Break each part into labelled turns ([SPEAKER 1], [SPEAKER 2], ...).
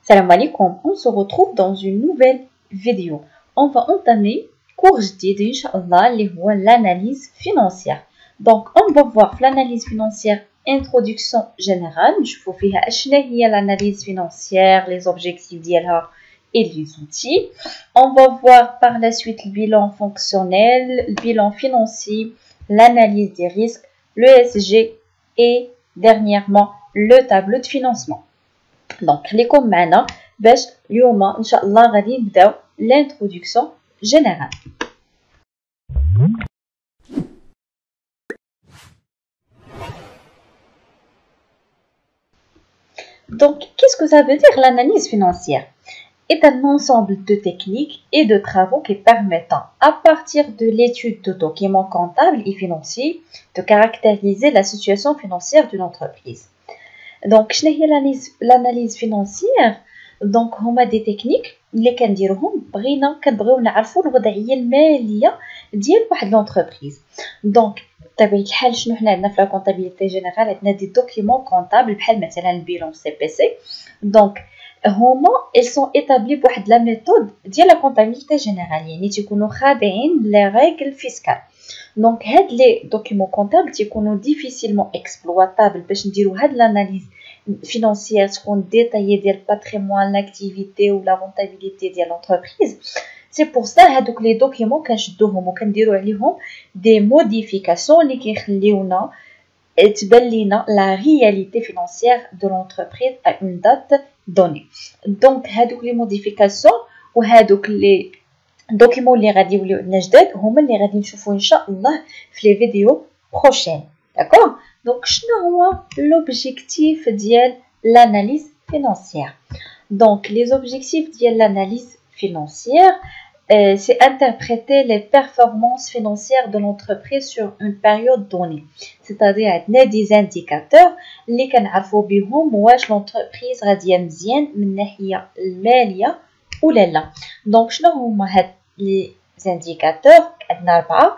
[SPEAKER 1] Salam alaikum, on se retrouve dans une nouvelle vidéo. On va entamer cours جديد Inch'Allah, l'analyse financière. Donc, on va voir l'analyse financière introduction générale. Je vous fais l'analyse financière, les objectifs d'ILA et les outils. On va voir par la suite le bilan fonctionnel, le bilan financier, l'analyse des risques, le ESG et dernièrement le tableau de financement. Donc, خليكم معنا باش اليوم ان شاء الله غادي نبداو l'introduction générale. Donc, qu'est-ce que ça veut dire l'analyse financière? Est un ensemble de techniques et de travaux qui permettent, à partir de l'étude de documents comptables et financiers, de caractériser la situation financière d'une entreprise. Donc, l'analyse financière, donc, هما des techniques اللي كنديروهم كنبغيو نعرفوا الوضعيه الماليه ديال واحد l'entreprise. Donc, بطبيعه الحال شنو حنا عندنا في لا كونطابيليتي جينيرال عندنا دي دوكيومون كونطابل بحال مثلا البيلون CPC. Donc, هما ils sont établis بواحد لا ميثود ديال لا كونطابيليتي جينيرال يعني تيكونوا خاضعين لي ريغل فيسكال. دونك هاد لي دوكيومون كونطابل تيكونوا ديفيسيلمون اكسبلواتابل باش نديروا هاد لاناليز financière تكون détaillée ديال patrimoine l'activité ou la rentabilité ديال l'entreprise. C'est pour ça هادوك les documents كنشدوهم وكنديروا عليهم des modifications اللي كيخليونا تبان لينا la réalité financière de l'entreprise à une date donnée. Donc هادوك les modifications وهادوك les documents اللي غادي يوليو عندنا جداد هما اللي غادي نشوفوا ان شاء الله في les vidéos prochaines. D'accord? Donc, l'objectif de l'analyse financière. Donc, les objectifs de l'analyse financière, c'est interpréter les performances financières de l'entreprise sur une période donnée. C'est-à-dire, il y a des indicateurs qui كنعرفوا بهم واش l'entreprise غاديه مزيان من الناحيه الماليه ولا لا. Donc, شنو هما هاد les indicateurs؟ عندنا 4.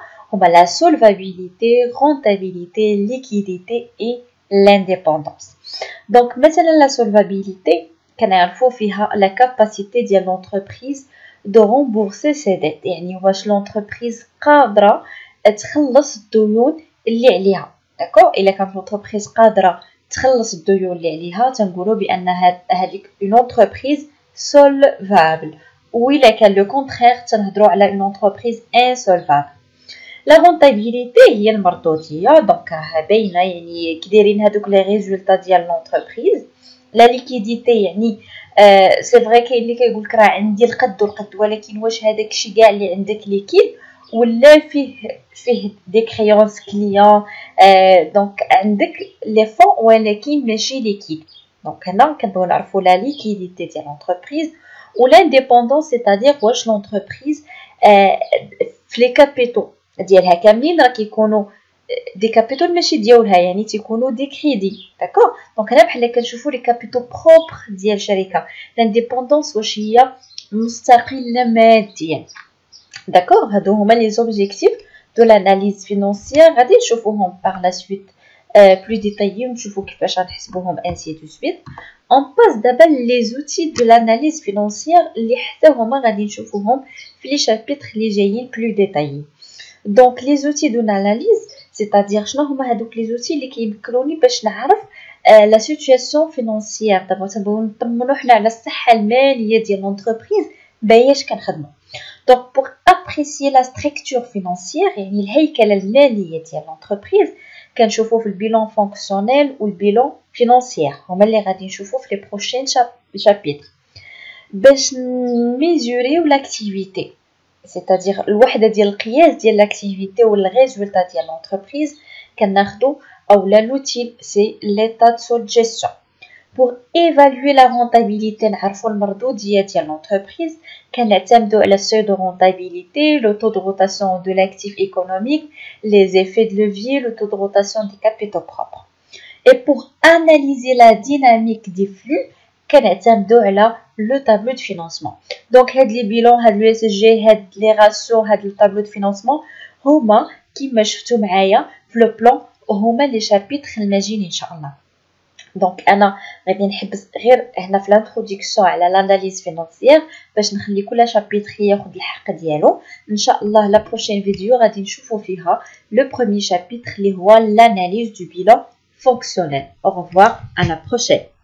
[SPEAKER 1] La solvabilité, rentabilité, liquidité et l'indépendance. Donc, maintenant, la solvabilité, la capacité de l'entreprise de rembourser ses dettes. يعني واش l'entreprise قادرة تخلص الديون اللي عليها. D'accord? إلا كانت l'entreprise قادرة تخلص الديون اللي عليها تنقولوا بأن هذيك une entreprise solvable. وإلا كان le contraire تنهضروا على une entreprise insolvable. La rentabilité هي المردوديه دونك باينه يعني كي دايرين هذوك لي ريزولطا ديال لونتربريز. لا ليكيديتي يعني سي فري كاين اللي كيقول لك راه عندي القد والقد ولكن واش هذاك الشيء كاع اللي عندك ليكيد ولا فيه دي كريونس كليون دونك عندك لي فون ولكن ماشي ليكيد. دونك هنا كنبغيو نعرفوا لا ليكيديتي ديال لونتربريز و لانديبوندونس سيتادير واش لونتربريز في لي كابيتو ديالها كاملين راه كيكونوا دي كابيتال ماشي ديالها يعني تيكونوا دي كريدي. داكور؟ دونك هنا بحال كنشوفوا لي كابيتال بروبر ديال الشركه. لانديبوندونس واش هي مستقله ماديا. داكور؟ هادو هما لي زوبجيكتيف دو لاناليز فينانسيير غادي نشوفوهم باغ لا سويت بلو ديتايي ونشوفوا كيفاش غنحسبوهم انسي دو سويت. On passe d'abord les outils de l'analyse financière اللي حتى هما غادي نشوفوهم في لي شابيتر اللي جايين بلو ديتايي. Donc les outils de l'analyse, c'est-à-dire شنو هما هذوك les outils اللي كيمكنوني باش نعرف la situation financière. دابا تنبغيو نطمنوا حنا على الصحه الماليه ديال l'entreprise باياش كنخدموا. Donc pour apprécier la structure financière يعني الهيكله الماليه ديال l'entreprise كنشوفوا في البيلون فونكسيونيل والبيلون فينانسيير هما اللي غادي نشوفوا في لي بروشين شابيتر باش نميزوريو لاكتيفيتي. C'est-à-dire الوحده ديال القياس ديال لاكتيفيتي ولا ريزولطا ديال لونتربريز كناخذو او لا لوتي سي l'état de son gestion. Pour évaluer la rentabilité نعرفوا المردوديه ديال لونتربريز كنعتمدوا على السeuil de rentabilité, le taux de rotation de l'actif économique, les effets de levier, le taux de rotation des capitaux propres. Et pour analyser la dynamique des flux كنعتمدوا على le tableau de financement. Donc هاد لي بيلون هاد لو اس جي هاد لي راسيو هاد لو tableau de financement هما كيما شفتوا معايا في لو بلان هما لي شابيتر الماجين ان شاء الله. دونك انا غادي نحبس غير هنا في الانتروداكسيون على لاناليز فينانسيير باش نخلي كل شابيتر ياخذ الحق ديالو. ان شاء الله لا بروشين فيديو غادي نشوفوا فيها لو بروميير شابيتر اللي هو لاناليز دو بيلان فونكسيونيل. au revoir à la prochaine.